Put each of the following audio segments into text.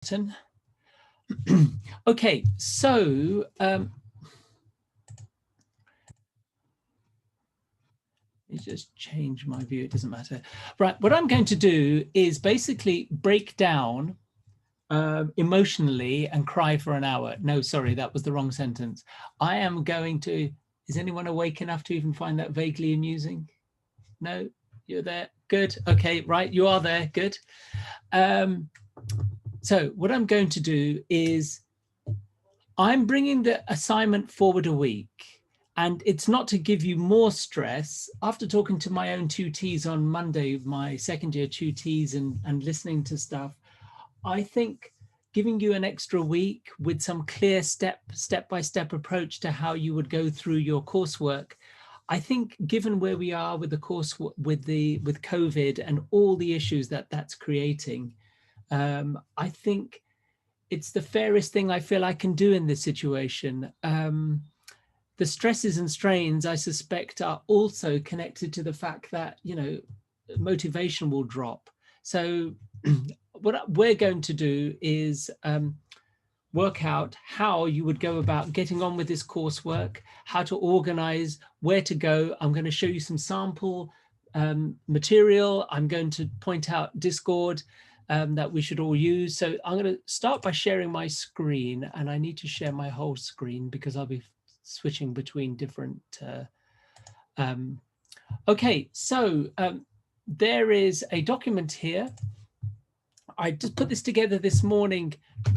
button. Okay, so let me just change my view, it doesn't matter. Right, what I'm going to do is basically break down emotionally and cry for an hour. No, sorry, that was the wrong sentence. I am going to, is anyone awake enough to even find that vaguely amusing? No, you're there, good, okay, right, you are there, good. So what I'm going to do is I'm bringing the assignment forward a week, and it's not to give you more stress. After talking to my own tutees on Monday, my second year tutees, and listening to stuff, I think giving you an extra week with some clear step-by-step approach to how you would go through your coursework, I think given where we are with the course, with COVID and all the issues that that's creating, I think it's the fairest thing I feel I can do in this situation. The stresses and strains, I suspect, are also connected to the fact that, you know, motivation will drop. So what we're going to do is work out how you would go about getting on with this coursework, how to organize, where to go. I'm going to show you some sample material. I'm going to point out Discord that we should all use. So I'm going to start by sharing my screen, and I need to share my whole screen because I'll be switching between different. Okay, so there is a document here. I just put this together this morning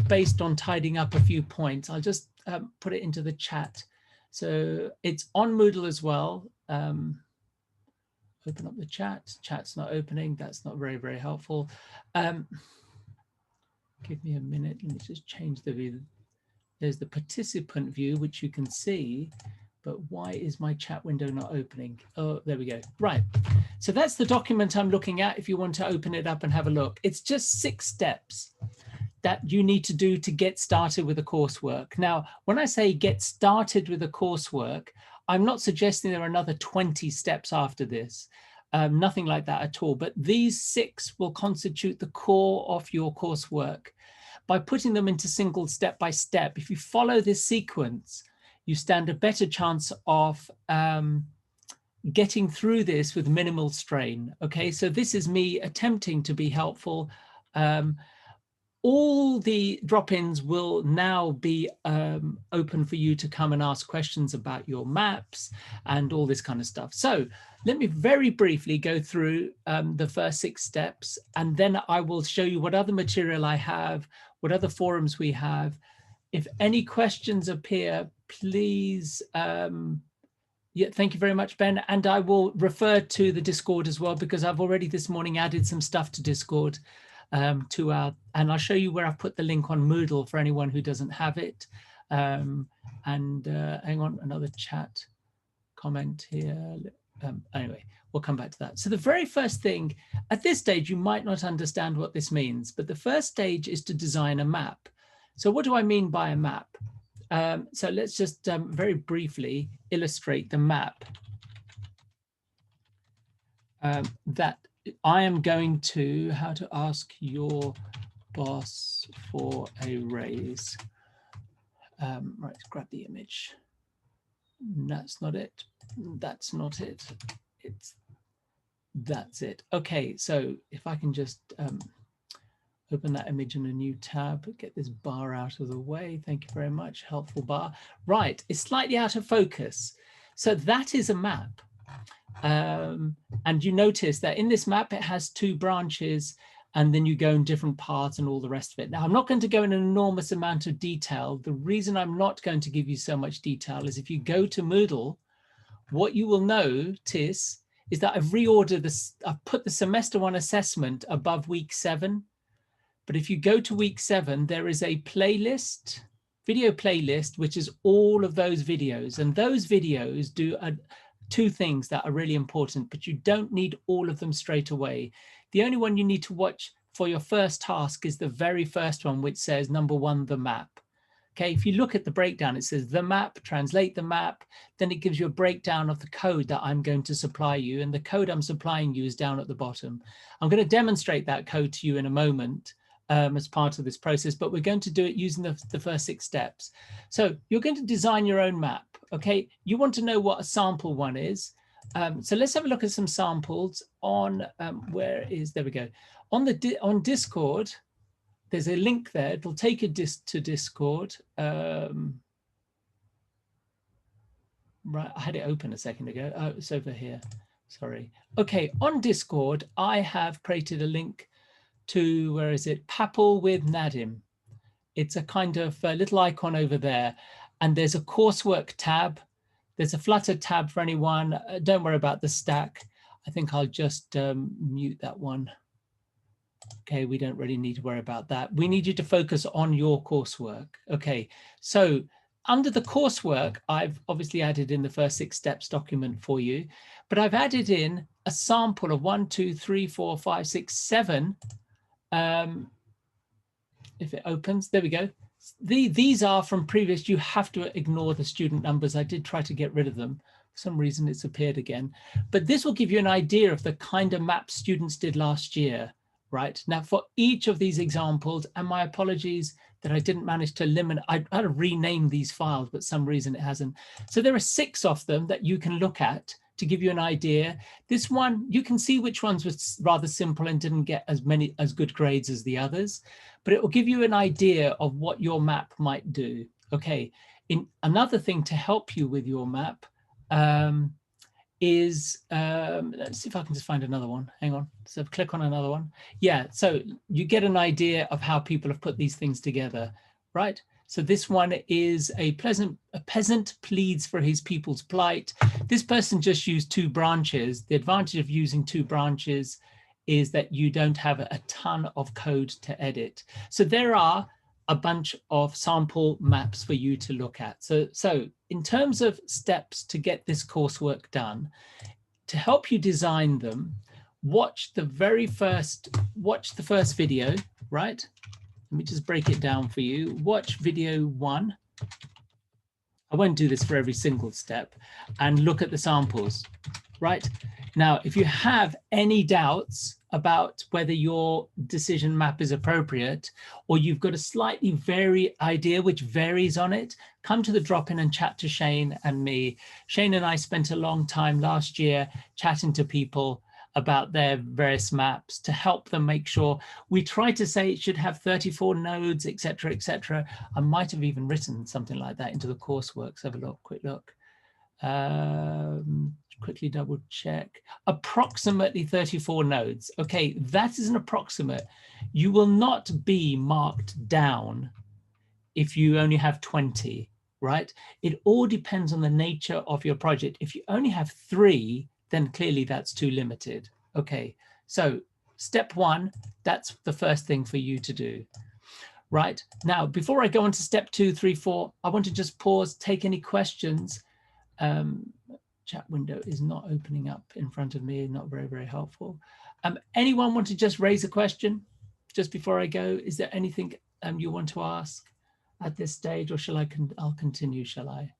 based on tidying up a few points. I'll just put it into the chat. So it's on Moodle as well. Open up the chat. Chat's not opening. That's not very, very helpful. Give me a minute. Let me just change the view. There's the participant view, which you can see, but why is my chat window not opening? Oh, there we go. Right. So that's the document I'm looking at if you want to open it up and have a look. It's just 6 steps that you need to do to get started with the coursework. Now, when I say get started with the coursework, I'm not suggesting there are another 20 steps after this, nothing like that at all. But these 6 will constitute the core of your coursework. By putting them into single step by step, if you follow this sequence, you stand a better chance of getting through this with minimal strain. Okay, so this is me attempting to be helpful. All the drop-ins will now be open for you to come and ask questions about your maps and all this kind of stuff. So let me very briefly go through the first 6 steps, and then I will show you what other material I have, what other forums we have. If any questions appear, please, yeah, thank you very much, Ben. And I will refer to the Discord as well, because I've already this morning added some stuff to Discord. And I'll show you where I've put the link on Moodle for anyone who doesn't have it. Hang on, another chat comment here. Anyway, we'll come back to that. So the very first thing, at this stage, you might not understand what this means, but the first stage is to design a map. So what do I mean by a map? So let's just very briefly illustrate the map that I am going to, how to ask your boss for a raise. Right, grab the image. That's not it. That's not it. That's it. Okay, so if I can just open that image in a new tab, get this bar out of the way. Thank you very much, helpful bar. Right, it's slightly out of focus. So that is a map. And you notice that in this map, it has 2 branches, and then you go in different parts and all the rest of it. Now, I'm not going to go in an enormous amount of detail. The reason I'm not going to give you so much detail is if you go to Moodle, what you will notice is that I've reordered this. I've put the semester 1 assessment above week 7. But if you go to week 7, there is a playlist, video playlist, which is all of those videos. And those videos do 2 things that are really important, but you don't need all of them straight away. The only one you need to watch for your first task is the very first one, which says number 1, the map. Okay, if you look at the breakdown, it says the map, translate the map, then it gives you a breakdown of the code that I'm going to supply you. And the code I'm supplying you is down at the bottom. I'm going to demonstrate that code to you in a moment. as part of this process, but we're going to do it using the first 6 steps. So you're going to design your own map. Okay, you want to know what a sample one is. So let's have a look at some samples on there we go. On Discord, there's a link there. It'll take you to Discord. Right, I had it open a second ago. Oh, it's over here. Sorry. Okay, on Discord, I have created a link to, where is it? Papal with Nadim. It's a kind of little icon over there. And there's a coursework tab. There's a Flutter tab for anyone. Don't worry about the stack. I think I'll just mute that one. Okay, we don't really need to worry about that. We need you to focus on your coursework. Okay, so under the coursework, I've obviously added in the first 6 steps document for you, but I've added in a sample of 1, 2, 3, 4, 5, 6, 7. If it opens, there we go. These are from previous. You have to ignore the student numbers. I did try to get rid of them. For some reason, it's appeared again. But this will give you an idea of the kind of maps students did last year, right? Now, for each of these examples, and my apologies that I didn't manage to limit, I had to rename these files, but some reason it hasn't. So there are 6 of them that you can look at to give you an idea. This one, you can see which ones was rather simple and didn't get as good grades as the others, but it will give you an idea of what your map might do. Okay, another thing to help you with your map is, let's see if I can just find another one. Hang on, so click on another one. Yeah, so you get an idea of how people have put these things together, right? So this one is a peasant pleads for his people's plight. This person just used 2 branches. The advantage of using 2 branches is that you don't have a ton of code to edit. So there are a bunch of sample maps for you to look at. So in terms of steps to get this coursework done, to help you design them, watch the first video, right? Let me just break it down for you. Watch video 1. I won't do this for every single step, and look at the samples, right? Now, if you have any doubts about whether your decision map is appropriate, or you've got a slightly varied idea which varies on it, come to the drop-in and chat to Shane and me. Shane and I spent a long time last year chatting to people about their various maps to help them make sure. We try to say it should have 34 nodes, etc., etc. I might have even written something like that into the coursework. Let's have a look, quick look. Quickly double check. Approximately 34 nodes. Okay, that is an approximate. You will not be marked down if you only have 20, right? It all depends on the nature of your project. If you only have 3, then clearly that's too limited. Okay, so step 1, that's the first thing for you to do. Right, now, before I go on to step 2, 3, 4, I want to just pause, take any questions. Chat window is not opening up in front of me, not very, very helpful. Anyone want to just raise a question just before I go? Is there anything you want to ask at this stage, or shall I'll continue, shall I?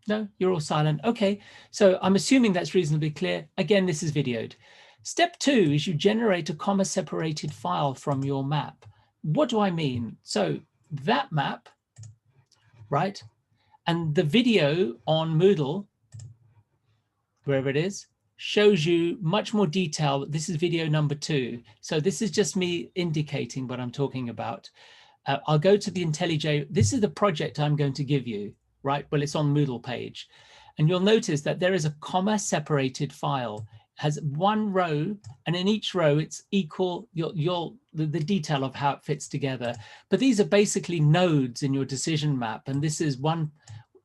No, you're all silent. Okay, so I'm assuming that's reasonably clear. Again, this is videoed. Step 2 is you generate a comma-separated file from your map. What do I mean? So that map, right? And the video on Moodle, wherever it is, shows you much more detail. This is video number 2. So this is just me indicating what I'm talking about. I'll go to the IntelliJ. This is the project I'm going to give you. Right, well, it's on Moodle page, and you'll notice that there is a comma separated file. It has 1 row, and in each row it's equal the detail of how it fits together. But these are basically nodes in your decision map, and this is one.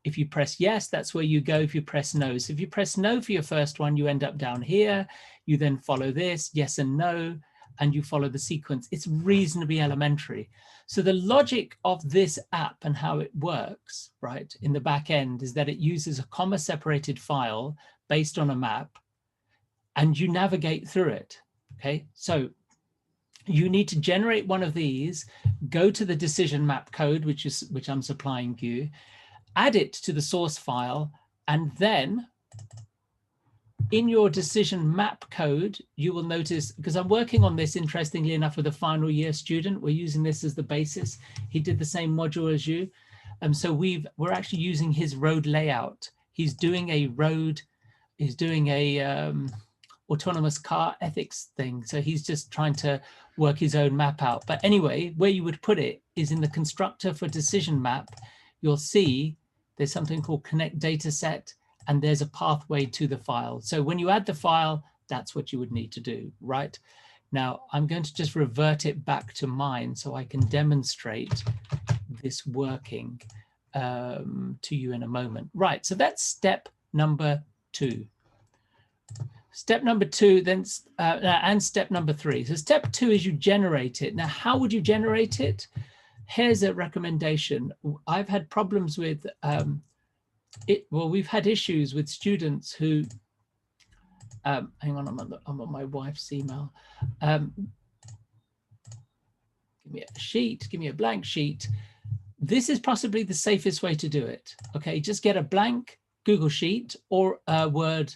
If you press yes, that's where you go. If you press no, so if you press no for your first one, you end up down here. You then follow this, yes and no, and you follow the sequence. It's reasonably elementary. So the logic of this app and how it works, right, in the back end is that it uses a comma separated file based on a map, and you navigate through it, okay? So you need to generate one of these, go to the decision map code, which I'm supplying you, add it to the source file, and then in your decision map code, you will notice, because I'm working on this, interestingly enough, with a final year student, we're using this as the basis. He did the same module as you. So we're actually using his road layout. He's doing a road, he's doing a autonomous car ethics thing. So he's just trying to work his own map out. But anyway, where you would put it is in the constructor for decision map. You'll see there's something called connect data set, and there's a pathway to the file. So when you add the file, that's what you would need to do, right? Now, I'm going to just revert it back to mine so I can demonstrate this working to you in a moment. Right, so that's step number 2. Step number 2, then, and step number 3. So step 2 is you generate it. Now, how would you generate it? Here's a recommendation. I've had problems with well, we've had issues with students who, hang on, I'm on my wife's email. Give me a sheet, give me a blank sheet. This is possibly the safest way to do it. Okay, just get a blank Google Sheet or a Word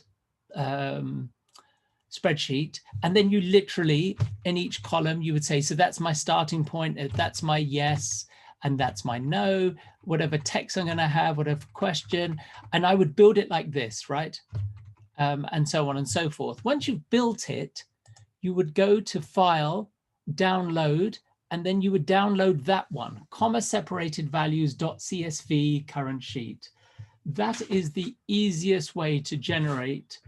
spreadsheet, and then you literally, in each column, you would say, so that's my starting point, that's my yes, and that's my no, whatever text I'm going to have, whatever question, and I would build it like this, right? And so on and so forth. Once you've built it, you would go to File, Download, and then you would download that one, comma separated values.csv current sheet. That is the easiest way to generate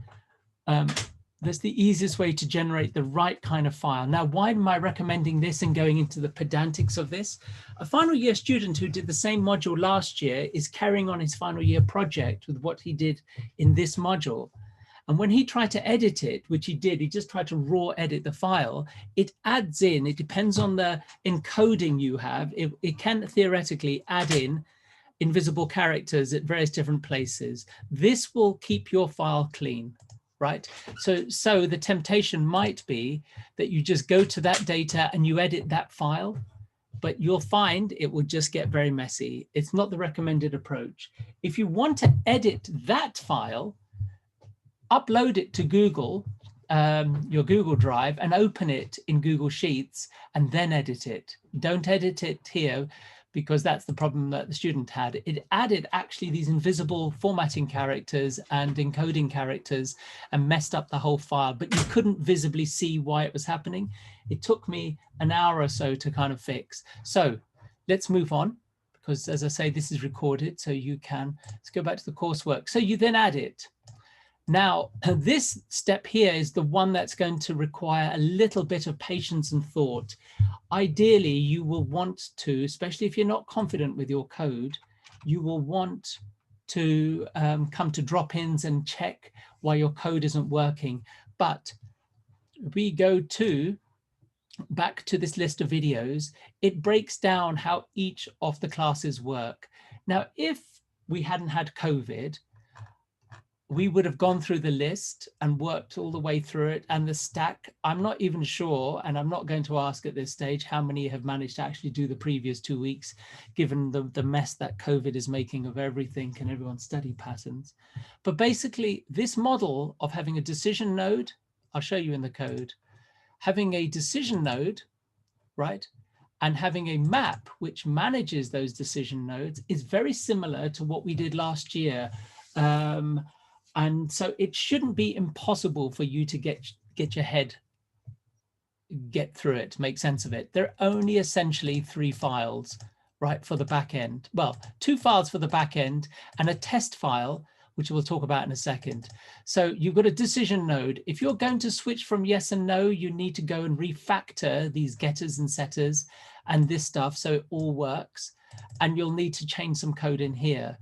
that's the easiest way to generate the right kind of file. Now, why am I recommending this and going into the pedantics of this? A final year student who did the same module last year is carrying on his final year project with what he did in this module. And when he tried to edit it, which he did, he just tried to raw edit the file, it adds in, it depends on the encoding you have, it can theoretically add in invisible characters at various different places. This will keep your file clean. Right? So the temptation might be that you just go to that data and you edit that file, but you'll find it will just get very messy. It's not the recommended approach. If you want to edit that file, upload it to Google, your Google Drive, and open it in Google Sheets and then edit it. Don't edit it here, because that's the problem that the student had. It added actually these invisible formatting characters and encoding characters and messed up the whole file, but you couldn't visibly see why it was happening. It took me an hour or so to kind of fix. So let's move on, because as I say, this is recorded, so you can, let's go back to the coursework. So you then add it. Now, this step here is the one that's going to require a little bit of patience and thought. Ideally, you will want to, especially if you're not confident with your code, you will want to come to drop-ins and check why your code isn't working. But we go back to this list of videos. It breaks down how each of the classes work. Now, if we hadn't had COVID, we would have gone through the list and worked all the way through it, and the stack, I'm not even sure, and I'm not going to ask at this stage how many have managed to actually do the previous 2 weeks, given the mess that COVID is making of everything and everyone's study patterns. But basically, this model of having a decision node, I'll show you in the code, having a decision node, right, and having a map which manages those decision nodes is very similar to what we did last year. And so it shouldn't be impossible for you to get your head, get through it, make sense of it. There are only essentially 3 files, right, for the back end. Well, 2 files for the back end and a test file, which we'll talk about in a second. So you've got a decision node. If you're going to switch from yes and no, you need to go and refactor these getters and setters and this stuff so it all works. And you'll need to change some code in here.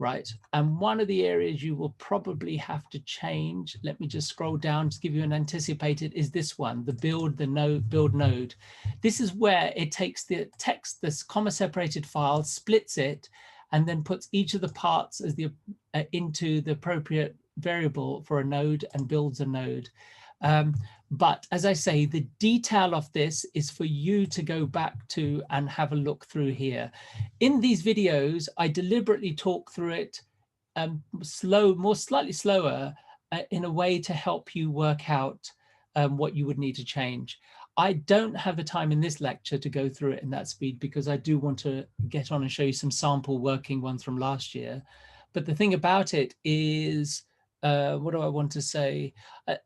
Right, and one of the areas you will probably have to change, let me just scroll down to give you an anticipated, is this one, the build node. This is where it takes the text, this comma separated file, splits it, and then puts each of the parts as into the appropriate variable for a node and builds a node. But as I say, the detail of this is for you to go back to and have a look through here. In these videos, I deliberately talk through it slightly slower, in a way to help you work out what you would need to change. I don't have the time in this lecture to go through it in that speed because I do want to get on and show you some sample working ones from last year. But the thing about it is, what do I want to say?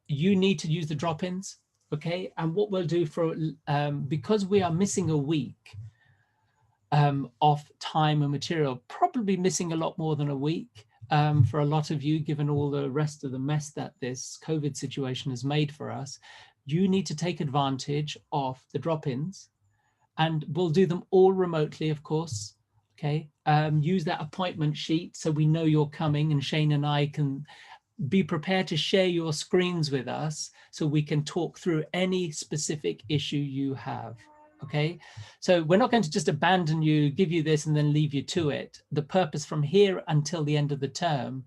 You need to use the drop-ins, okay? And what we'll do for, because we are missing a week of time and material, probably missing a lot more than a week for a lot of you, given all the rest of the mess that this COVID situation has made for us. You need to take advantage of the drop-ins, and we'll do them all remotely, of course. Okay, use that appointment sheet so we know you're coming, and Shane and I can be prepared to share your screens with us so we can talk through any specific issue you have. Okay, so we're not going to just abandon you, give you this and then leave you to it. The purpose from here until the end of the term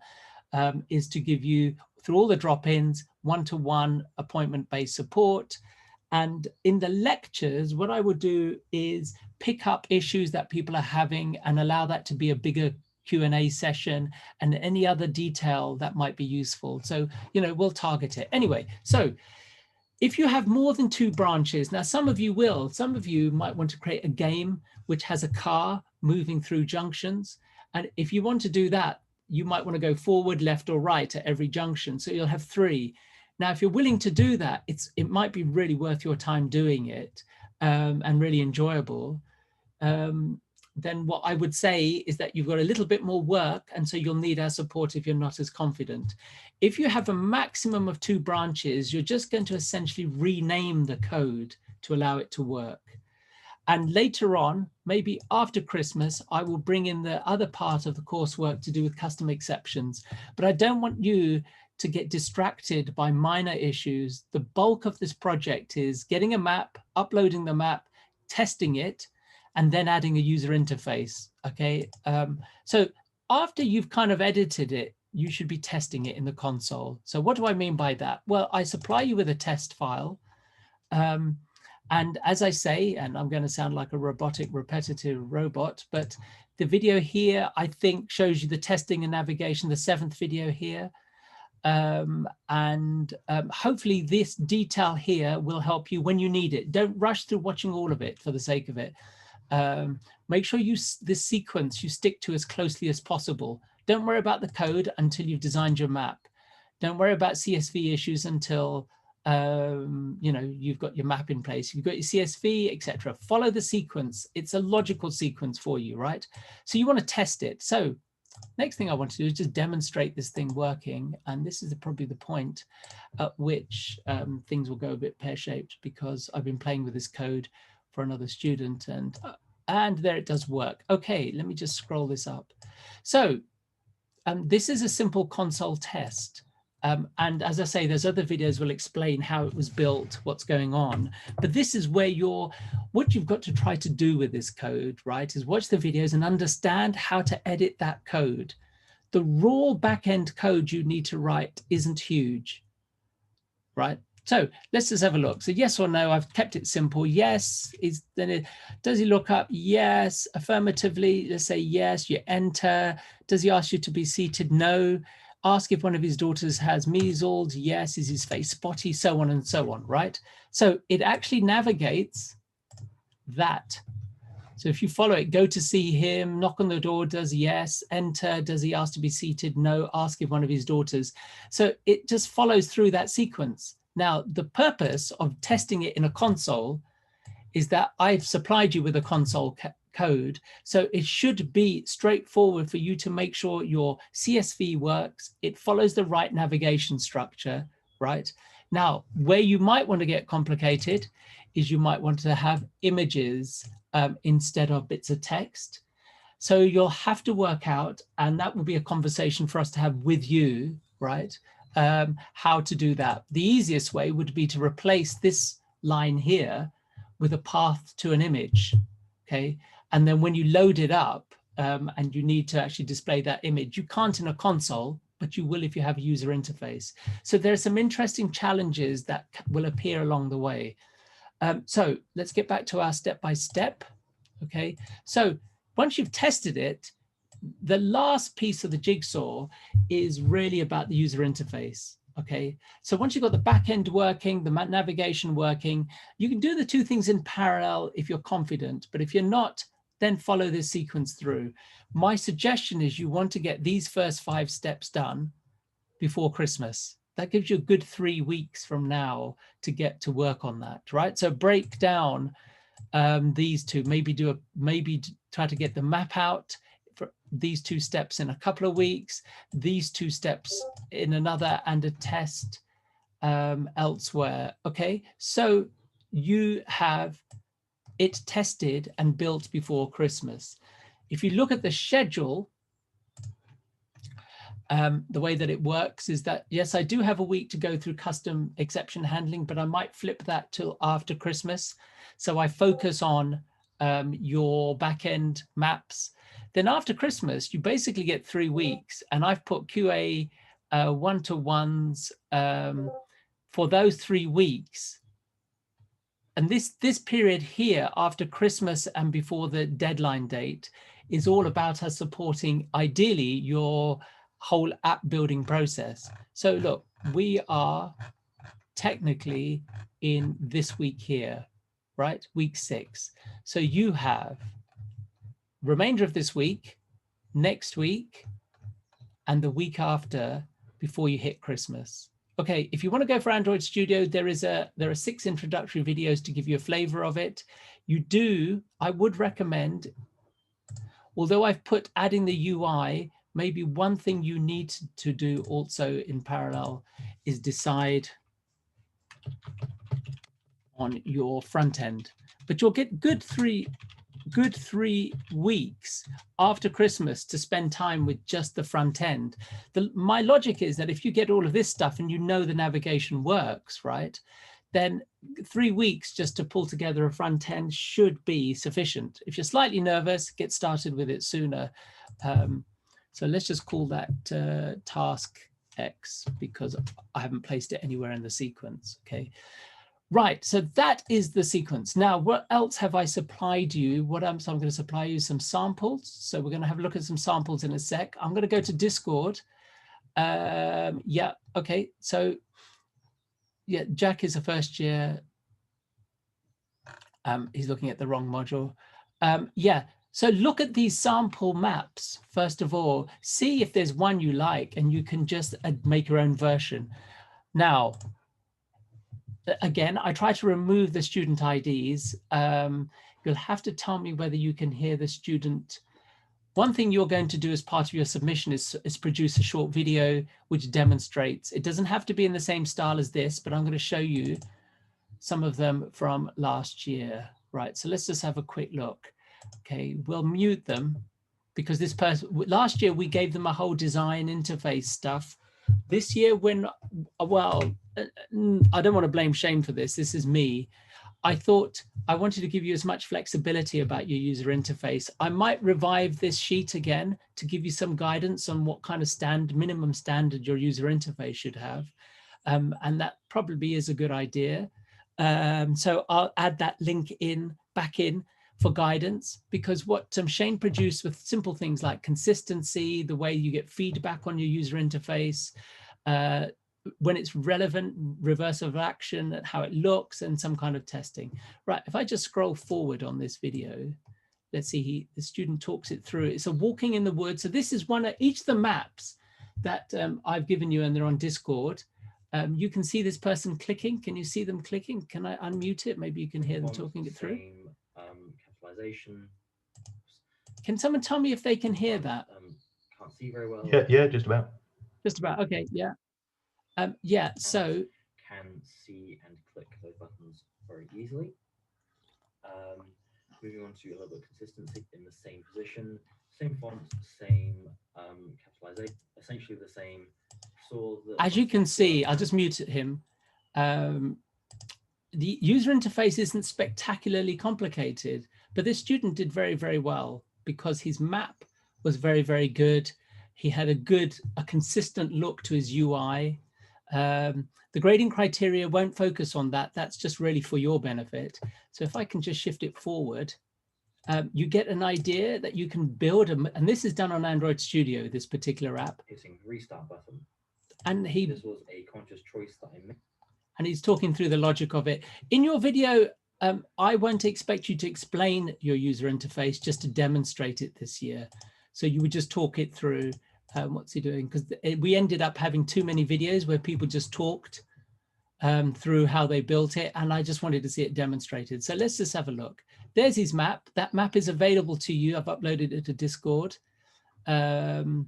is to give you, through all the drop-ins, one-to-one appointment-based support. And in the lectures, what I would do is pick up issues that people are having and allow that to be a bigger Q&A session, and any other detail that might be useful. So, you know, we'll target it. Anyway, so if you have more than 2 branches, now some of you will, some of you might want to create a game which has a car moving through junctions. And if you want to do that, you might want to go forward, left or right at every junction. So you'll have 3. Now, if you're willing to do that, it might be really worth your time doing it and really enjoyable. Then what I would say is that you've got a little bit more work, and so you'll need our support if you're not as confident. If you have a maximum of 2 branches, you're just going to essentially rename the code to allow it to work. And later on, maybe after Christmas, I will bring in the other part of the coursework to do with custom exceptions. But I don't want you to get distracted by minor issues. The bulk of this project is getting a map, uploading the map, testing it, and then adding a user interface, okay? So after you've kind of edited it, you should be testing it in the console. So what do I mean by that? Well, I supply you with a test file. And as I say, and I'm going to sound like a robotic, repetitive robot, but the video here, I think, shows you the testing and navigation, the 7th video here. Hopefully this detail here will help you when you need it. Don't rush through watching all of it for the sake of it. Make sure this sequence you stick to as closely as possible. Don't worry about the code until you've designed your map. Don't worry about CSV issues until you know, you've got your map in place. You've got your CSV, etc. Follow the sequence. It's a logical sequence for you, right? So you want to test it. So next thing I want to do is just demonstrate this thing working. And this is probably the point at which things will go a bit pear-shaped, because I've been playing with this code for another student, and there it does work. Okay, let me just scroll this up. So this is a simple console test. And as I say, there's other videos will explain how it was built, what's going on. But this is where what you've got to try to do with this code, right, is watch the videos and understand how to edit that code. The raw backend code you need to write isn't huge, right? So let's just have a look. So yes or no, I've kept it simple. Yes, does he look up? Yes. Affirmatively, let's say yes, you enter. Does he ask you to be seated? No. Ask if one of his daughters has measles. Yes. Is his face spotty? So on and so on, right? So it actually navigates that. So if you follow it, go to see him, knock on the door, does yes, enter, does he ask to be seated? No, ask if one of his daughters. So it just follows through that sequence. Now, the purpose of testing it in a console is that I've supplied you with a console code. So it should be straightforward for you to make sure your CSV works. It follows the right navigation structure, right? Now, where you might want to get complicated is you might want to have images instead of bits of text. So you'll have to work out, and that will be a conversation for us to have with you, right? How to do that. The easiest way would be to replace this line here with a path to an image, okay? And then when you load it up and you need to actually display that image, you can't in a console, but you will if you have a user interface. So there are some interesting challenges that will appear along the way. So let's get back to our step-by-step, okay? So once you've tested it, the last piece of the jigsaw is really about the user interface, Okay, so once you've got the back end working, the navigation working, you can do the two things in parallel if you're confident, but if you're not, then follow this sequence through. My suggestion is you want to get these first 5 steps done before Christmas. That gives you a good 3 weeks from now to get to work on that, right? So break down these two, maybe try to get the map out for these 2 steps in a couple of weeks, these 2 steps in another, and a test elsewhere. Okay, so you have it tested and built before Christmas. If you look at the schedule, the way that it works is that, yes, I do have a week to go through custom exception handling, but I might flip that till after Christmas. So I focus on your backend maps. Then after Christmas, you basically get 3 weeks, and I've put QA one-to-ones for those 3 weeks. And this period here after Christmas and before the deadline date is all about us supporting, ideally, your whole app building process. So look, we are technically in this week here, right? Week 6. So you have remainder of this week, next week, and the week after before you hit Christmas. Okay, if you want to go for Android Studio, there are 6 introductory videos to give you a flavor of it. I would recommend, although I've put adding the UI, maybe one thing you need to do also in parallel is decide on your front end. But you'll get good 3 weeks after Christmas to spend time with just the front end. My logic is that if you get all of this stuff and you know the navigation works, right, then 3 weeks just to pull together a front end should be sufficient. If you're slightly nervous, get started with it sooner. So let's just call that task X, because I haven't placed it anywhere in the sequence. Okay. Right, so that is the sequence. Now, what else have I supplied you? So I'm going to supply you some samples. So we're going to have a look at some samples in a sec. I'm going to go to Discord. Yeah, okay. So yeah, Jack is a first year. He's looking at the wrong module. Yeah, so look at these sample maps. First of all, see if there's one you like, and you can just make your own version. Now, again, I try to remove the student IDs. You'll have to tell me whether you can hear the student. One thing you're going to do as part of your submission is produce a short video which demonstrates. It doesn't have to be in the same style as this, but I'm going to show you some of them from last year. Right, so let's just have a quick look. Okay, we'll mute them because this person, last year we gave them a whole design interface stuff. This year, well, I don't want to blame Shane for this. This is me. I thought I wanted to give you as much flexibility about your user interface. I might revive this sheet again to give you some guidance on what kind of minimum standard your user interface should have. And that probably is a good idea. So I'll add that link back in for guidance, because what Shane produced with simple things like consistency, the way you get feedback on your user interface, when it's relevant, reversal of action, and how it looks, and some kind of testing. Right, if I just scroll forward on this video, let's see, the student talks it through. It's a walking in the woods. So this is one of each of the maps that I've given you, and they're on Discord. You can see this person clicking. Can you see them clicking? Can I unmute it? Maybe you can hear them talking it through. Capitalization. Can someone tell me if they can hear that? Can't see very well. Yeah, just about. Just about. Okay, yeah. Yeah, so can see and click those buttons very easily. Moving on to a little bit of consistency in the same position, same font, same capitalization, essentially the same. As you can see, I'll just mute him. The user interface isn't spectacularly complicated, but this student did very, very well because his map was very, very good. He had a consistent look to his UI. The grading criteria won't focus on that. That's just really for your benefit. So if I can just shift it forward, you get an idea that you can build, and this is done on Android Studio, this particular app. Hitting the restart button. And this was a conscious choice that I made. And he's talking through the logic of it. In your video, I won't expect you to explain your user interface, just to demonstrate it this year. So you would just talk it through. What's he doing? Because we ended up having too many videos where people just talked through how they built it. And I just wanted to see it demonstrated. So let's just have a look. There's his map. That map is available to you. I've uploaded it to Discord. And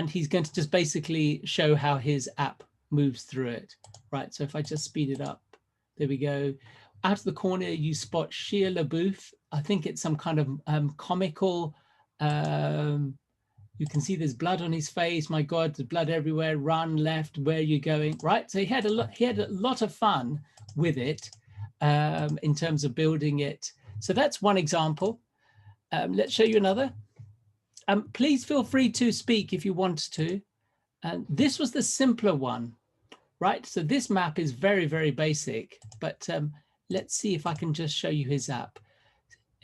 he's going to just basically show how his app moves through it. Right, so if I just speed it up, there we go. Out of the corner, you spot Shia LaBeouf. I think it's some kind of comical, you can see there's blood on his face. My God, there's blood everywhere. Run, left, where are you going? Right, so he had a lot of fun with it in terms of building it. So that's one example. Let's show you another. Please feel free to speak if you want to. And this was the simpler one. Right, so this map is very, very basic, but let's see if I can just show you his app.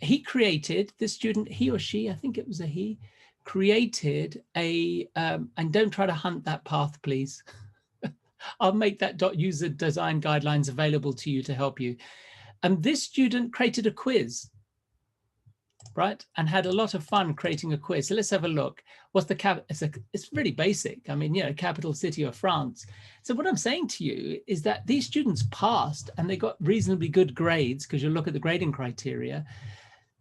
He created, this student, he or she, I think it was a he, created a, and don't try to hunt that path, please. I'll make that user design guidelines available to you to help you. And this student created a quiz, right? And had a lot of fun creating a quiz. So let's have a look. What's the cap? It's really basic. I mean, you know, capital city of France. So what I'm saying to you is that these students passed and they got reasonably good grades, because you look at the grading criteria.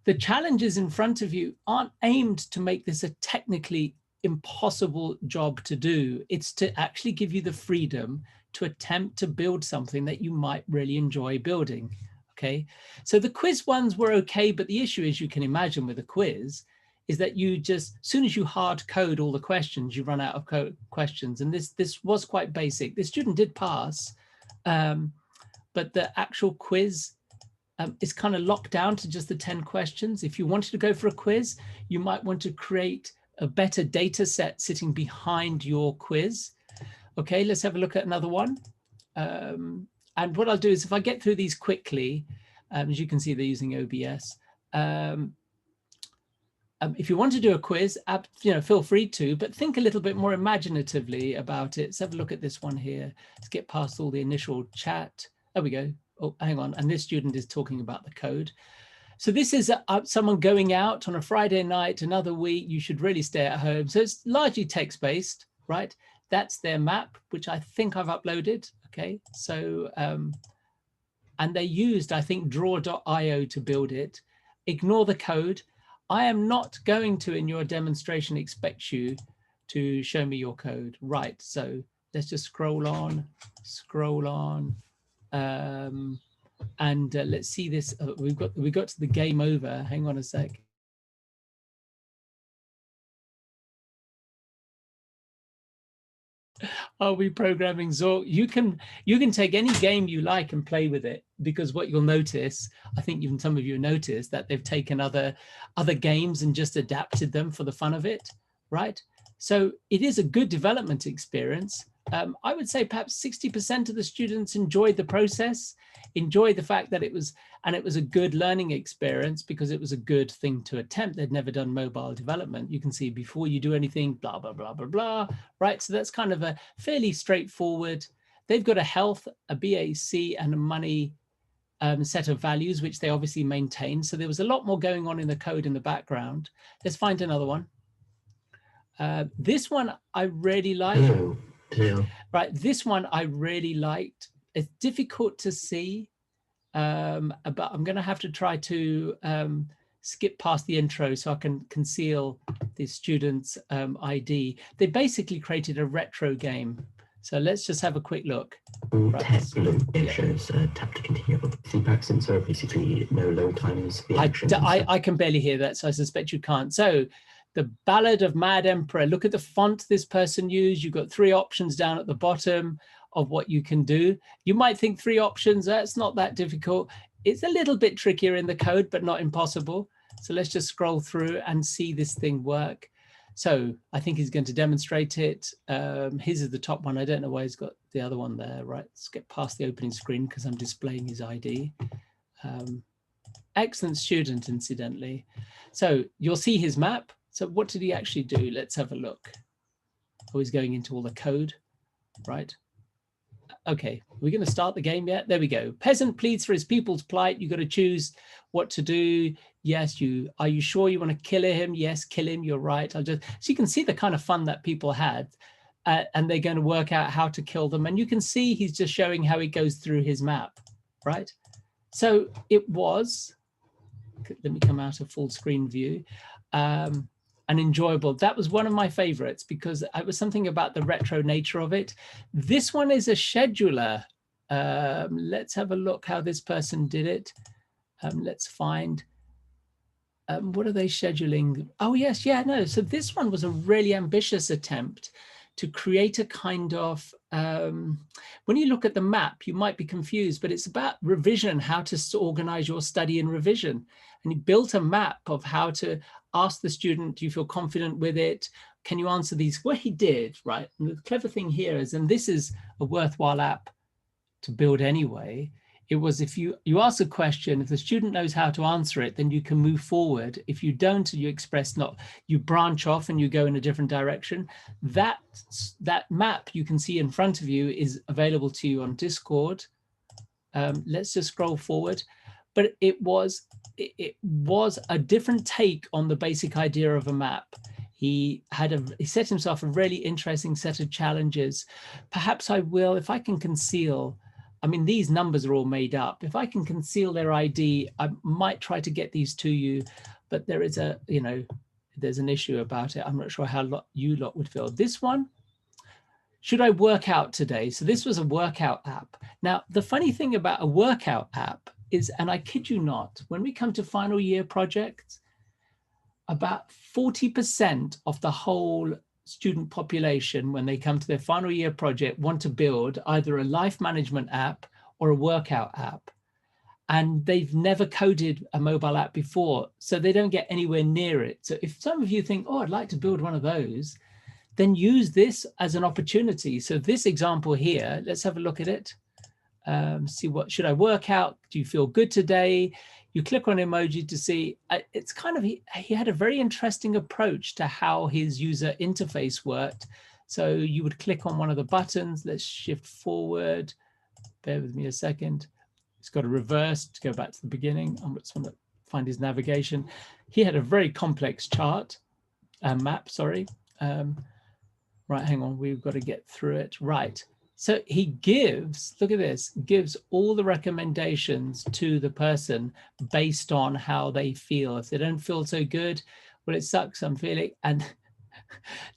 The challenges in front of you aren't aimed to make this a technically impossible job to do. It's to actually give you the freedom to attempt to build something that you might really enjoy building. Okay, so the quiz ones were okay, but the issue, as you can imagine with a quiz, is that you just, as soon as you hard code all the questions, you run out of questions. And this was quite basic. The student did pass, but the actual quiz is kind of locked down to just the 10 questions. If you wanted to go for a quiz, you might want to create a better data set sitting behind your quiz. Okay, let's have a look at another one. And what I'll do is, if I get through these quickly, as you can see, they're using OBS. If you want to do a quiz, feel free to, but think a little bit more imaginatively about it. Let's have a look at this one here. Let's get past all the initial chat. There we go. Oh, hang on. And this student is talking about the code. So this is someone going out on a Friday night, another week. You should really stay at home. So it's largely text-based, right? That's their map, which I think I've uploaded. Okay, so, and they used, I think, draw.io to build it. Ignore the code. I am not going to, in your demonstration, expect you to show me your code. Right, so let's just scroll on. And let's see this. We got to the game over. Hang on a sec. Are we programming Zork? You can take any game you like and play with it, because what you'll notice, I think even some of you noticed, that they've taken other games and just adapted them for the fun of it, right? So it is a good development experience. I would say perhaps 60% of the students enjoyed the process, enjoyed the fact that it was a good learning experience, because it was a good thing to attempt. They'd never done mobile development. You can see before you do anything, blah, blah, blah, blah, blah, right? So that's kind of a fairly straightforward. They've got a health, a BAC, and a money set of values, which they obviously maintain. So there was a lot more going on in the code in the background. Let's find another one. This one I really like. Right, this one I really liked. It's difficult to see, but I'm going to have to try to skip past the intro so I can conceal the student's ID. They basically created a retro game. So let's just have a quick look. Test below shows tap to continue. Feedback sensor, basically no load times. I can barely hear that, so I suspect you can't. So the Ballad of Mad Emperor. Look at the font this person used. You've got 3 options down at the bottom of what you can do. You might think 3 options, that's not that difficult. It's a little bit trickier in the code, but not impossible. So let's just scroll through and see this thing work. So I think he's going to demonstrate it. His is the top one. I don't know why he's got the other one there, right? Let's get past the opening screen because I'm displaying his ID. Excellent student, incidentally. So you'll see his map. So what did he actually do? Let's have a look. Oh, he's going into all the code. right? Okay, we're going to start the game yet? There we go. Peasant pleads for his people's plight. You've got to choose what to do. Yes, are you sure you want to kill him? Yes, kill him. You're right. So you can see the kind of fun that people had, and they're going to work out how to kill them. And you can see he's just showing how he goes through his map, right? So it was, let me come out of full screen view. And enjoyable. That was one of my favorites because it was something about the retro nature of it. This one is a scheduler. Let's have a look how this person did it. Let's find, what are they scheduling? Oh yes, yeah, no. So this one was a really ambitious attempt to create a kind of, when you look at the map, you might be confused, but it's about revision, how to organize your study in revision. And he built a map of how to ask the student, do you feel confident with it? Can you answer these? What he did, right? And the clever thing here is, and this is a worthwhile app to build anyway, it was if you ask a question, if the student knows how to answer it, then you can move forward. If you don't, you express not, you branch off and you go in a different direction. That map you can see in front of you is available to you on Discord. Let's just scroll forward. But it was a different take on the basic idea of a map. He set himself a really interesting set of challenges. Perhaps I will, if I can conceal, I mean, these numbers are all made up. If I can conceal their ID, I might try to get these to you, but there is there's an issue about it. I'm not sure how you lot would feel. This one, should I work out today? So this was a workout app. Now, the funny thing about a workout app is, and I kid you not, when we come to final year projects, about 40% of the whole student population, when they come to their final year project, want to build either a life management app or a workout app. And they've never coded a mobile app before, so they don't get anywhere near it. So if some of you think, oh, I'd like to build one of those, then use this as an opportunity. So this example here, let's have a look at it. See, what should I work out? Do you feel good today? You click on emoji to see, it's kind of, he had a very interesting approach to how his user interface worked. So you would click on one of the buttons. Let's shift forward. Bear with me a second. It's got a reverse to go back to the beginning. I just want to find his navigation. He had a very complex chart, map, sorry. Right, hang on, we've got to get through it. Right. So he gives, look at this, gives all the recommendations to the person based on how they feel. If they don't feel so good, well, it sucks, I'm feeling. And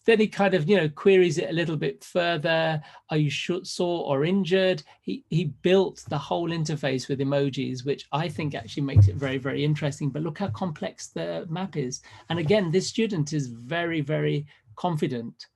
then he kind of, queries it a little bit further. Are you sore or injured? He built the whole interface with emojis, which I think actually makes it very, very interesting. But look how complex the map is. And again, this student is very, very confident,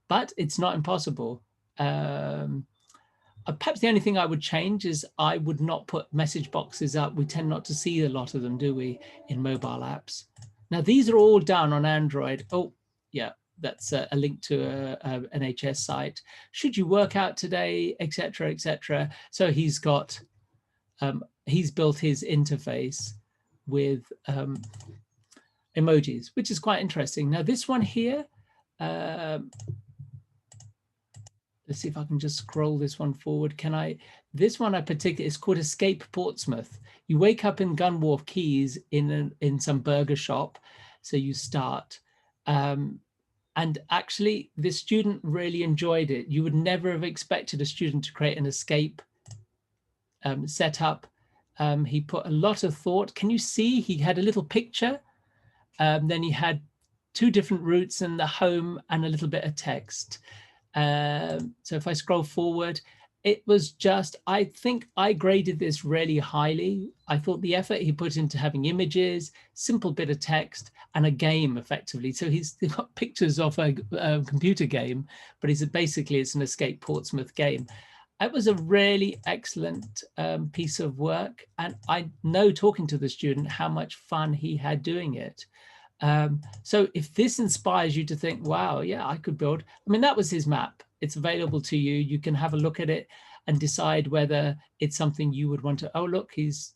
but it's not impossible. Perhaps the only thing I would change is I would not put message boxes up. We tend not to see a lot of them, do we, in mobile apps? Now, these are all done on Android. Oh, yeah, that's a link to an NHS site. Should you work out today, etc., etc. So he's got, he's built his interface with emojis, which is quite interesting. Now, this one here, let's see if I can just scroll this one forward. Can I? This one I particularly, it's called Escape Portsmouth. You wake up in Gunwharf Quays in some burger shop. So you start. And actually, this student really enjoyed it. You would never have expected a student to create an escape setup. He put a lot of thought. Can you see he had a little picture? Then he had 2 different routes and the home and a little bit of text. So if I scroll forward, it was just, I think I graded this really highly. I thought the effort he put into having images, simple bit of text, and a game effectively. So he's got pictures of a computer game, but basically it's an Escape Portsmouth game. It was a really excellent piece of work. And I know, talking to the student, how much fun he had doing it. So if this inspires you to think, wow, yeah, I could build, I mean, that was his map. It's available to you. You can have a look at it and decide whether it's something you would want to, oh, look, he's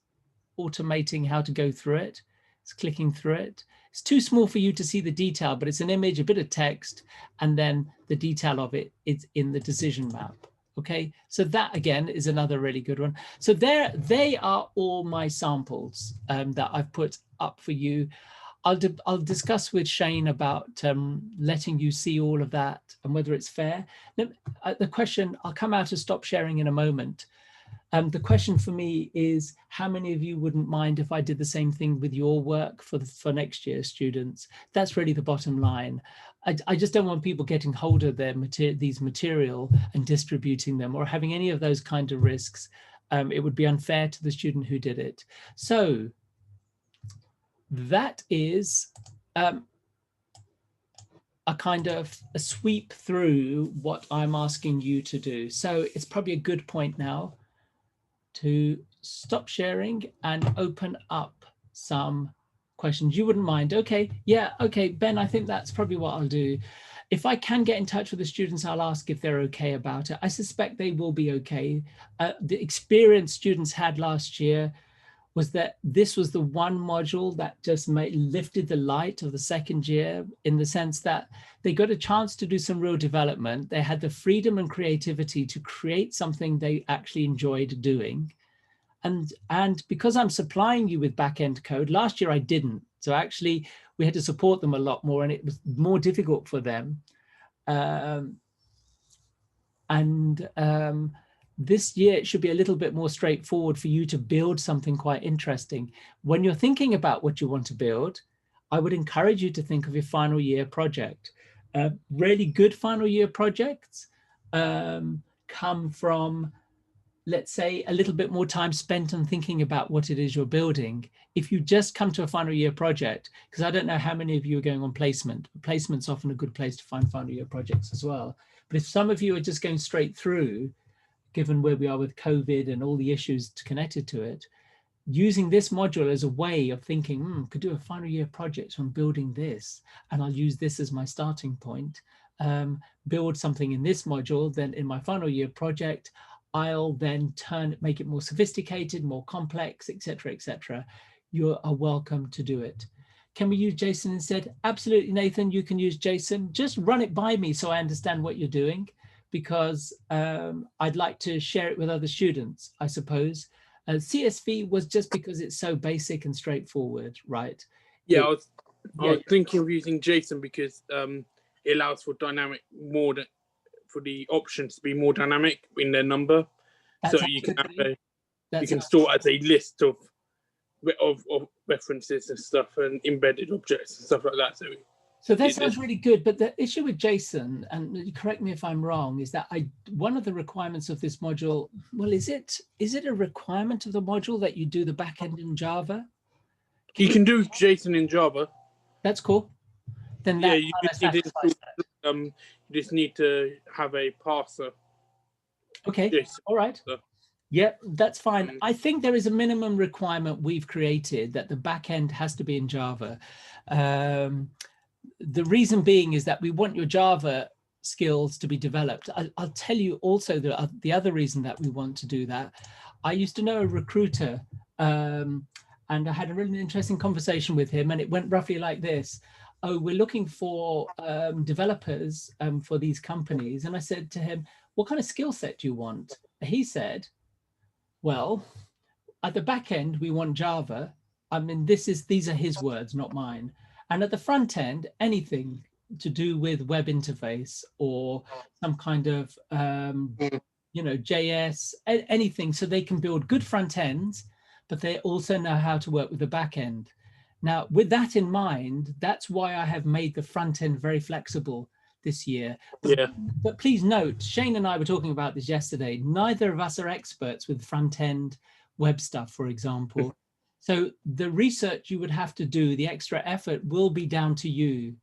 automating how to go through it. It's clicking through it. It's too small for you to see the detail, but it's an image, a bit of text, and then the detail of it is in the decision map. Okay, so that again is another really good one. So there, they are all my samples that I've put up for you. I'll discuss with Shane about letting you see all of that and whether it's fair. Now, the question, I'll come out of stop sharing in a moment. The question for me is, how many of you wouldn't mind if I did the same thing with your work for next year's students? That's really the bottom line. I just don't want people getting hold of their these material and distributing them or having any of those kind of risks. It would be unfair to the student who did it. So that is a kind of a sweep through what I'm asking you to do. So it's probably a good point now to stop sharing and open up some questions. You wouldn't mind? Okay, yeah, okay, Ben, I think that's probably what I'll do. If I can get in touch with the students, I'll ask if they're okay about it. I suspect they will be okay. The experience students had last year was that this was the one module that just lifted the light of the second year, in the sense that they got a chance to do some real development. They had the freedom and creativity to create something they actually enjoyed doing. And because I'm supplying you with back-end code, last year I didn't. So actually we had to support them a lot more and it was more difficult for them. This year, it should be a little bit more straightforward for you to build something quite interesting. When you're thinking about what you want to build, I would encourage you to think of your final year project. Really good final year projects come from, let's say, a little bit more time spent on thinking about what it is you're building. If you just come to a final year project, because I don't know how many of you are going on placement. Placement's often a good place to find final year projects as well. But if some of you are just going straight through, given where we are with COVID and all the issues connected to it, using this module as a way of thinking, could do a final year project on building this, and I'll use this as my starting point, build something in this module, then in my final year project, I'll then make it more sophisticated, more complex, etc., etc. You are welcome to do it. Can we use Jason instead? Absolutely, Nathan, you can use Jason. Just run it by me so I understand what you're doing, because I'd like to share it with other students, I suppose. CSV was just because it's so basic and straightforward, right? Yeah, I was thinking of using JSON because it allows for dynamic for the options to be more dynamic in their number. So you can store as a list of references and stuff and embedded objects and stuff like that. So that sounds really good, but the issue with JSON, and correct me if I'm wrong, is that one of the requirements of this module, well, is it a requirement of the module that you do the backend in Java? You can do JSON in Java. That's cool. Then that you just need to have a parser. Okay, JSON. All right. So. Yep, that's fine. I think there is a minimum requirement we've created that the backend has to be in Java. The reason being is that we want your Java skills to be developed. I'll tell you also the other reason that we want to do that. I used to know a recruiter and I had a really interesting conversation with him, and it went roughly like this. Oh, we're looking for developers for these companies. And I said to him, what kind of skill set do you want? He said, well, at the back end, we want Java. I mean, these are his words, not mine. And at the front end, anything to do with web interface or some kind of, JS, anything, so they can build good front ends, but they also know how to work with the back end. Now, with that in mind, that's why I have made the front end very flexible this year. Yeah. But please note, Shane and I were talking about this yesterday. Neither of us are experts with front end web stuff, for example. So the research you would have to do, the extra effort will be down to you,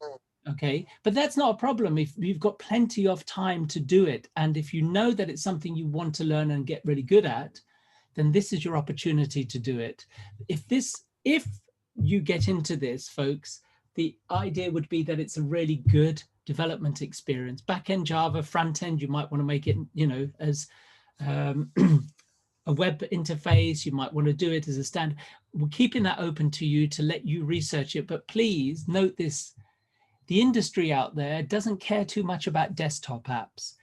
okay? But that's not a problem if you've got plenty of time to do it. And if you know that it's something you want to learn and get really good at, then this is your opportunity to do it. If you get into this, folks, the idea would be that it's a really good development experience. Back-end Java, front-end, you might want to make it, as a web interface. You might want to do it as a standard. we're keeping that open to you to let you research it. But please note this, the industry out there doesn't care too much about desktop apps.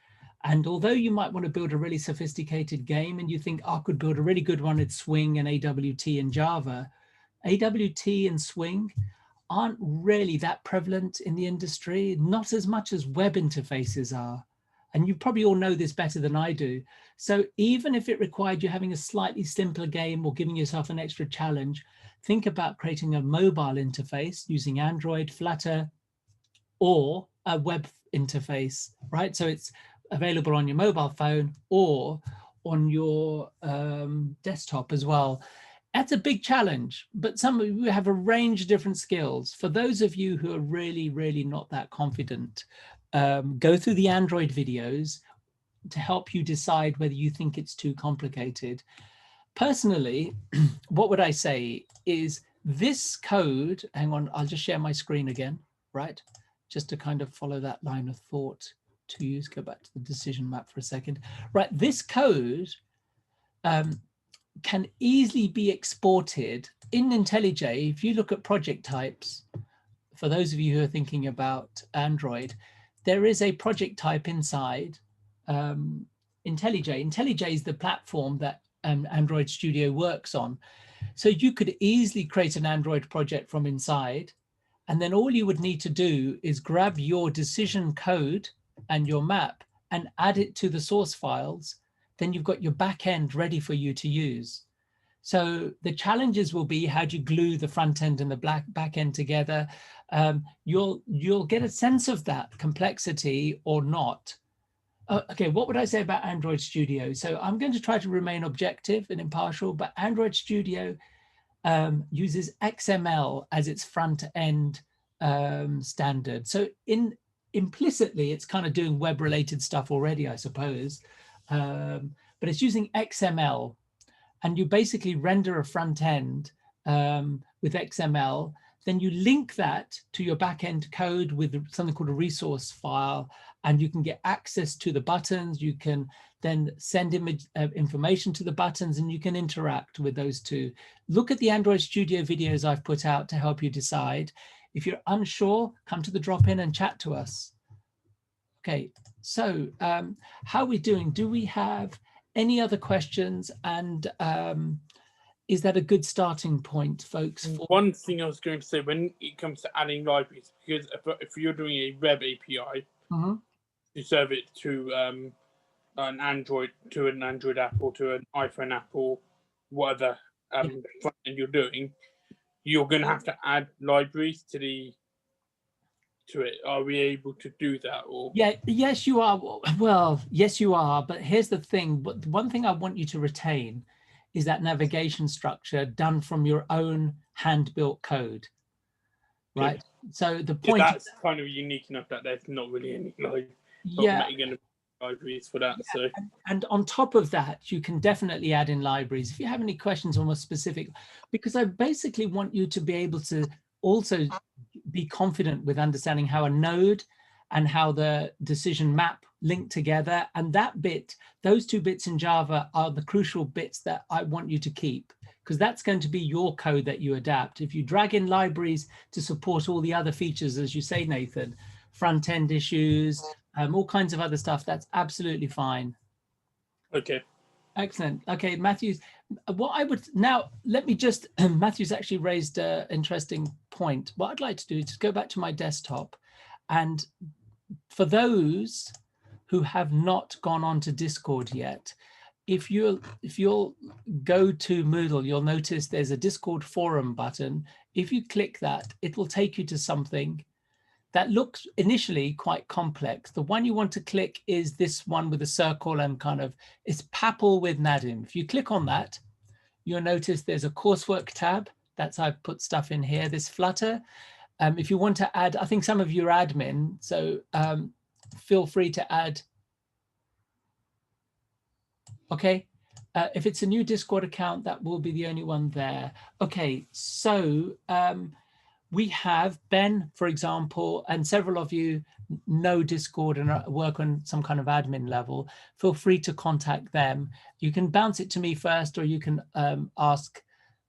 And although you might want to build a really sophisticated game and you think, I could build a really good one at Swing and AWT and Java, AWT and Swing aren't really that prevalent in the industry, not as much as web interfaces are. And you probably all know this better than I do. So even if it required you having a slightly simpler game or giving yourself an extra challenge, think about creating a mobile interface using Android, Flutter, or a web interface, right? So it's available on your mobile phone or on your desktop as well. That's a big challenge, but some of you have a range of different skills. For those of you who are really, really not that confident, go through the Android videos to help you decide whether you think it's too complicated. Personally, what would I say is this code, hang on, I'll just share my screen again, right? Just to kind of follow that line of thought to use, go back to the decision map for a second. Right, this code can easily be exported in IntelliJ. If you look at project types, for those of you who are thinking about Android, there is a project type inside IntelliJ. IntelliJ is the platform that Android Studio works on. So you could easily create an Android project from inside, and then all you would need to do is grab your decision code and your map and add it to the source files. Then you've got your back end ready for you to use. So the challenges will be, how do you glue the front end and the back end together? You'll get a sense of that complexity or not. Okay, what would I say about Android Studio? So I'm going to try to remain objective and impartial, but Android Studio uses XML as its front end standard. So implicitly, it's kind of doing web related stuff already, I suppose. But it's using XML, and you basically render a front end with XML. Then you link that to your backend code with something called a resource file, and you can get access to the buttons. You can then send information to the buttons, and you can interact with those two. Look at the Android Studio videos I've put out to help you decide. If you're unsure, come to the drop-in and chat to us. Okay, so how are we doing? Do we have any other questions? And is that a good starting point, folks? One thing I was going to say, when it comes to adding libraries, because if you're doing a web API, you serve it to an Android app or to an iPhone app or whatever front end you're doing, you're going to have to add libraries to it. Are we able to do that? Or yes, you are. Well, yes, you are. But here's the thing. But one thing I want you to retain is that navigation structure done from your own hand-built code, right? Good. So the point that's kind of unique enough that there's not really any libraries for that. Yeah. So and on top of that, you can definitely add in libraries. If you have any questions on a specific, because I basically want you to be able to also be confident with understanding how a node and how the decision map link together. And that bit, those two bits in Java are the crucial bits that I want you to keep, because that's going to be your code that you adapt. If you drag in libraries to support all the other features, as you say, Nathan, front end issues, all kinds of other stuff, that's absolutely fine. Okay. Excellent. Okay, Matthews, what I would now, let me just, Matthews actually raised an interesting point. What I'd like to do is just go back to my desktop, and for those who have not gone on to Discord yet, if you'll go to Moodle, you'll notice there's a Discord forum button. If you click that, it will take you to something that looks initially quite complex. The one you want to click is this one with a circle and kind of, it's Papal with Nadim. If you click on that, you'll notice there's a Coursework tab. That's, I've put stuff in here, this Flutter. If you want to add, I think some of you are admin, so feel free to add. Okay, if it's a new Discord account, that will be the only one there. Okay, so we have Ben, for example, and several of you know Discord and work on some kind of admin level. Feel free to contact them. You can bounce it to me first, or you can ask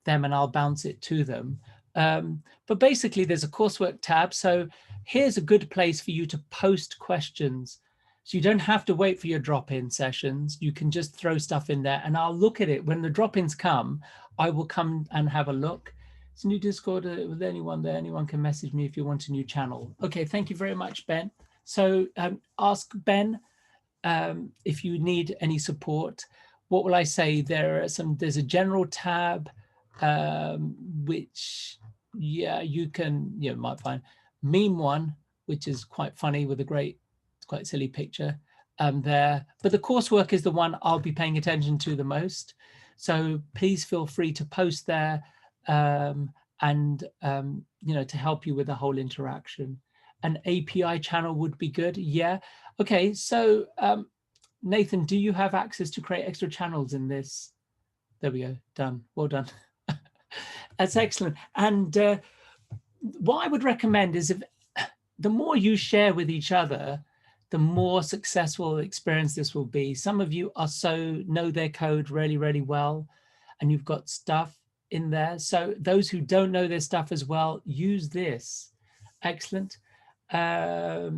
them and I'll bounce it to them. But basically there's a coursework tab. So here's a good place for you to post questions. So you don't have to wait for your drop-in sessions. You can just throw stuff in there and I'll look at it. When the drop-ins come, I will come and have a look. It's a new Discord with anyone there. Anyone can message me if you want a new channel. Okay, thank you very much, Ben. So ask Ben if you need any support. What will I say? There's a general tab, which, yeah, you might find meme one, which is quite funny with a great, quite silly picture there. But the coursework is the one I'll be paying attention to the most. So please feel free to post there and to help you with the whole interaction. An API channel would be good. Yeah. Okay. So Nathan, do you have access to create extra channels in this? There we go. Done. Well done. That's excellent. And what I would recommend is if the more you share with each other, the more successful experience this will be. Some of you know their code really, really well, and you've got stuff in there. So those who don't know their stuff as well, use this. Excellent. Yeah,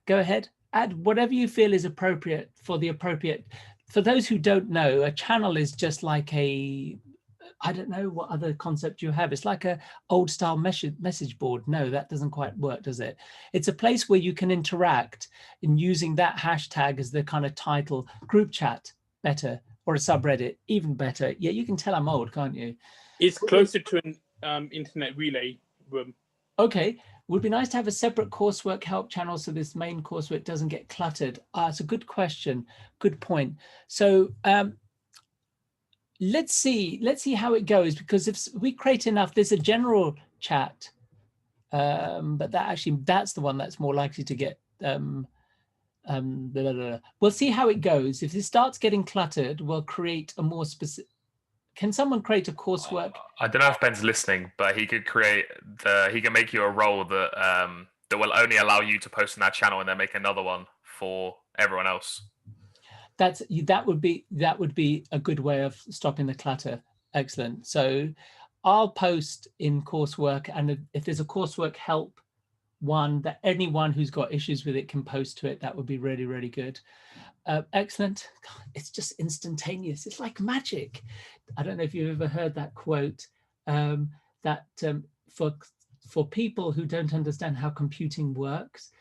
go ahead. Add whatever you feel is appropriate for the appropriate. For those who don't know, a channel is just like I don't know what other concept you have. It's like a old style message board. No, that doesn't quite work, does it? It's a place where you can interact in using that hashtag as the kind of title. Group chat, better, or a subreddit, even better. Yeah, you can tell I'm old, can't you? It's closer to an internet relay room. Okay, would be nice to have a separate coursework help channel so this main coursework doesn't get cluttered. It's a good question, good point. So let's see how it goes, because if we create enough, there's a general chat, but that's the one that's more likely to get We'll see how it goes. If it starts getting cluttered, we'll create a more specific. Can someone create a coursework? I don't know if Ben's listening, but he could he can make you a role that that will only allow you to post in that channel and then make another one for everyone else. That would be a good way of stopping the clutter. Excellent. So I'll post in coursework, and if there's a coursework help one that anyone who's got issues with it can post to it, that would be really, really good. Excellent. God, it's just instantaneous. It's like magic. I don't know if you've ever heard that quote, that for people who don't understand how computing works,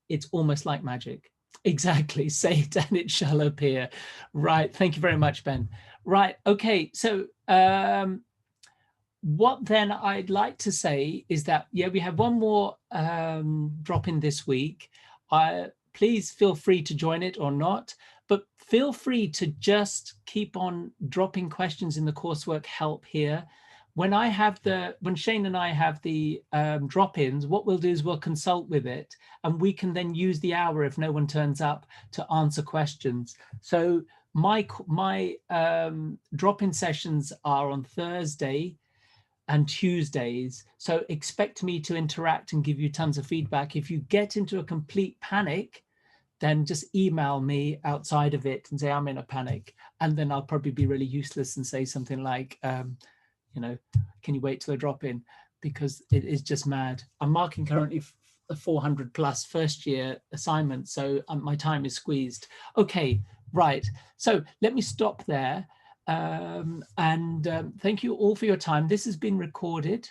it's almost like magic. Exactly. Say it and it shall appear. Right. Thank you very much, Ben. Right. Okay. So what then I'd like to say is that, yeah, we have one more drop in this week. Please feel free to join it or not, but feel free to just keep on dropping questions in the coursework help here. When Shane and I have the drop-ins, what we'll do is we'll consult with it, and we can then use the hour if no one turns up to answer questions. So my drop-in sessions are on Thursday and Tuesdays. So expect me to interact and give you tons of feedback. If you get into a complete panic, then just email me outside of it and say I'm in a panic, and then I'll probably be really useless and say something like, can you wait till I drop in? Because it is just mad. I'm marking currently a 400 plus first year assignment, so my time is squeezed. Okay, right. So let me stop there. Thank you all for your time. This has been recorded,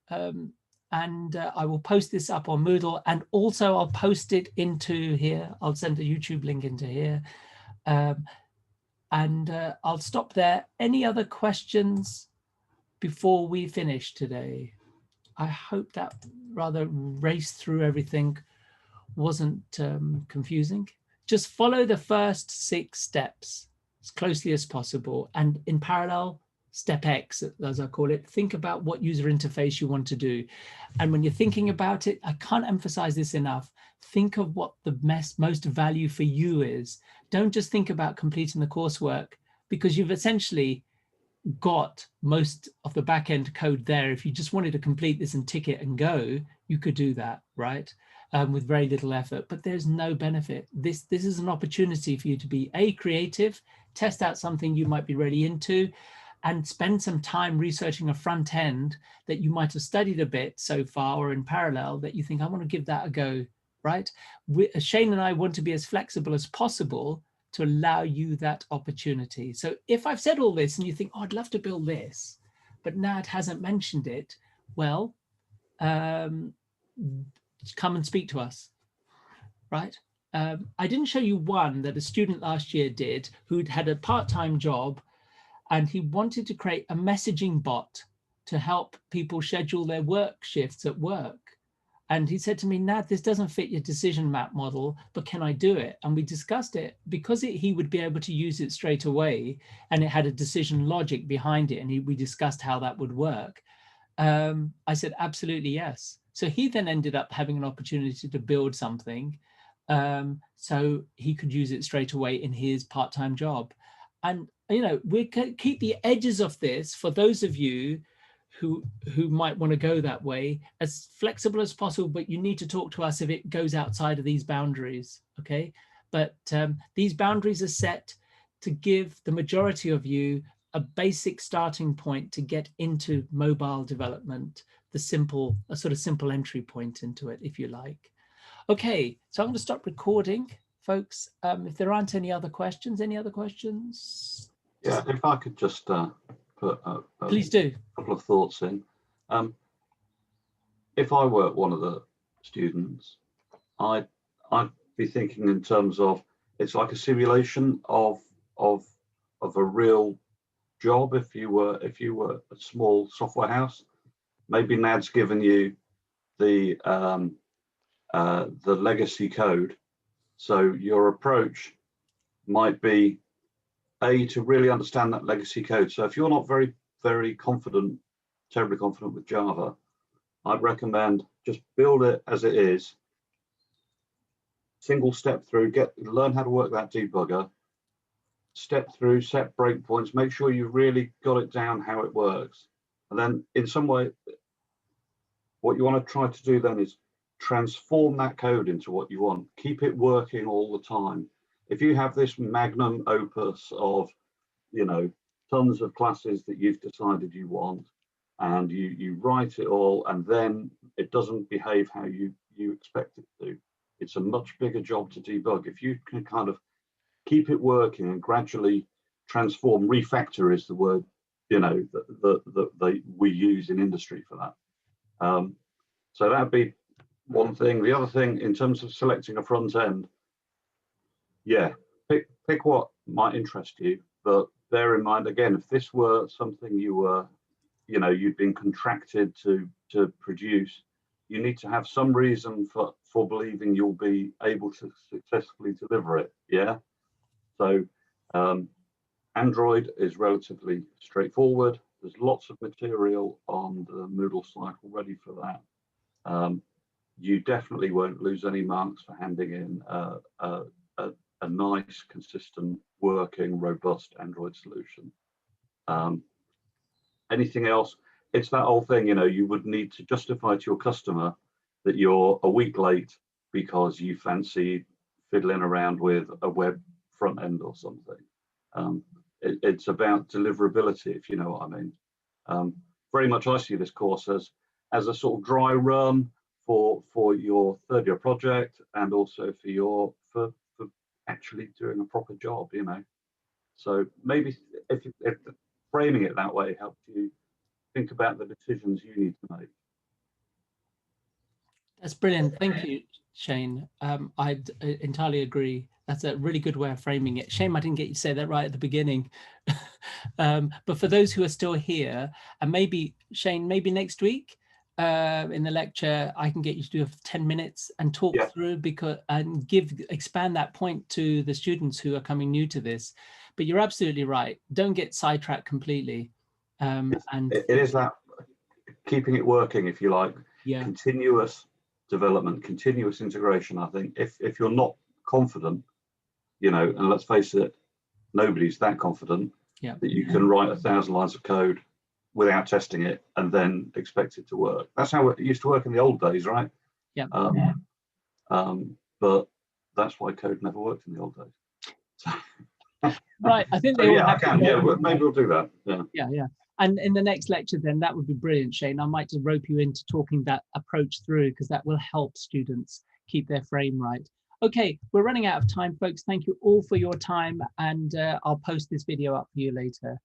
and I will post this up on Moodle, and also I'll post it into here. I'll send a YouTube link into here, and I'll stop there. Any other questions before we finish today? I hope that rather race through everything wasn't confusing. Just follow the first 6 steps as closely as possible. And in parallel, step X, as I call it, think about what user interface you want to do. And when you're thinking about it, I can't emphasize this enough. Think of what the most value for you is. Don't just think about completing the coursework, because you've essentially got most of the back-end code there. If you just wanted to complete this and tick it and go, you could do that, right? With very little effort, but there's no benefit. This is an opportunity for you to be creative, test out something you might be really into, and spend some time researching a front end that you might have studied a bit so far or in parallel that you think, I want to give that a go, right? Shane and I want to be as flexible as possible to allow you that opportunity. So if I've said all this and you think, oh, I'd love to build this, but Nad hasn't mentioned it, well, come and speak to us, right? I didn't show you one that a student last year did who'd had a part-time job, and he wanted to create a messaging bot to help people schedule their work shifts at work. And he said to me, Nad, this doesn't fit your decision map model, but can I do it? And we discussed it because he would be able to use it straight away, and it had a decision logic behind it. And we discussed how that would work. I said, absolutely, yes. So he then ended up having an opportunity to build something so he could use it straight away in his part-time job. And, you know, we can keep the edges of this for those of you who might want to go that way as flexible as possible, but you need to talk to us if it goes outside of these boundaries, okay? But these boundaries are set to give the majority of you a basic starting point to get into mobile development, a sort of simple entry point into it, if you like. Okay, so I'm going to stop recording, folks. If there aren't any other questions, Yeah, if I could just put please do. a couple of thoughts in. If I were one of the students, I'd be thinking in terms of, it's like a simulation of a real job. If you were a small software house, maybe Nad's given you the legacy code, so your approach might be to really understand that legacy code. So if you're not very terribly confident with Java, I'd recommend just build it as it is, single step through, learn how to work that debugger, step through, set breakpoints, make sure you really got it down how it works. And then in some way, what you want to try to do then is transform that code into what you want. Keep it working all the time. If you have this magnum opus of, you know, tons of classes that you've decided you want, and you write it all, and then it doesn't behave how you expect it to, it's a much bigger job to debug. If you can kind of keep it working and gradually transform, refactor is the word, you know, that we use in industry for that. So that'd be one thing. The other thing, in terms of selecting a front end, yeah, pick what might interest you, but bear in mind, again, if this were something you were, you know, you'd been contracted to produce, you need to have some reason for believing you'll be able to successfully deliver it. Yeah. So Android is relatively straightforward. There's lots of material on the Moodle site already for that. You definitely won't lose any marks for handing in a nice, consistent, working, robust Android solution. Anything else, it's that whole thing, you know, you would need to justify to your customer that you're a week late because you fancy fiddling around with a web front end or something. It's about deliverability, if you know what I mean. Very much I see this course as a sort of dry run for your third year project, and also for actually doing a proper job, you know. So maybe if framing it that way helps you think about the decisions you need to make. That's brilliant. Thank you, Shane. I entirely agree. That's a really good way of framing it. Shame I didn't get you to say that right at the beginning. But for those who are still here, and maybe, Shane, maybe next week in the lecture, I can get you to do 10 minutes and talk through and expand that point to the students who are coming new to this. But you're absolutely right. Don't get sidetracked completely. It is that keeping it working, if you like, continuous development, continuous integration. I think if you're not confident, you know, and let's face it, nobody's that confident that you can write 1,000 lines of code without testing it and then expect it to work. That's how it used to work in the old days, right? Yeah. But that's why code never worked in the old days. Right, I think So they all yeah, I have can. Yeah, maybe we'll do that. Yeah. Yeah. And in the next lecture, then that would be brilliant, Shane. I might just rope you into talking that approach through, because that will help students keep their frame right. Okay, we're running out of time, folks. Thank you all for your time, and I'll post this video up for you later.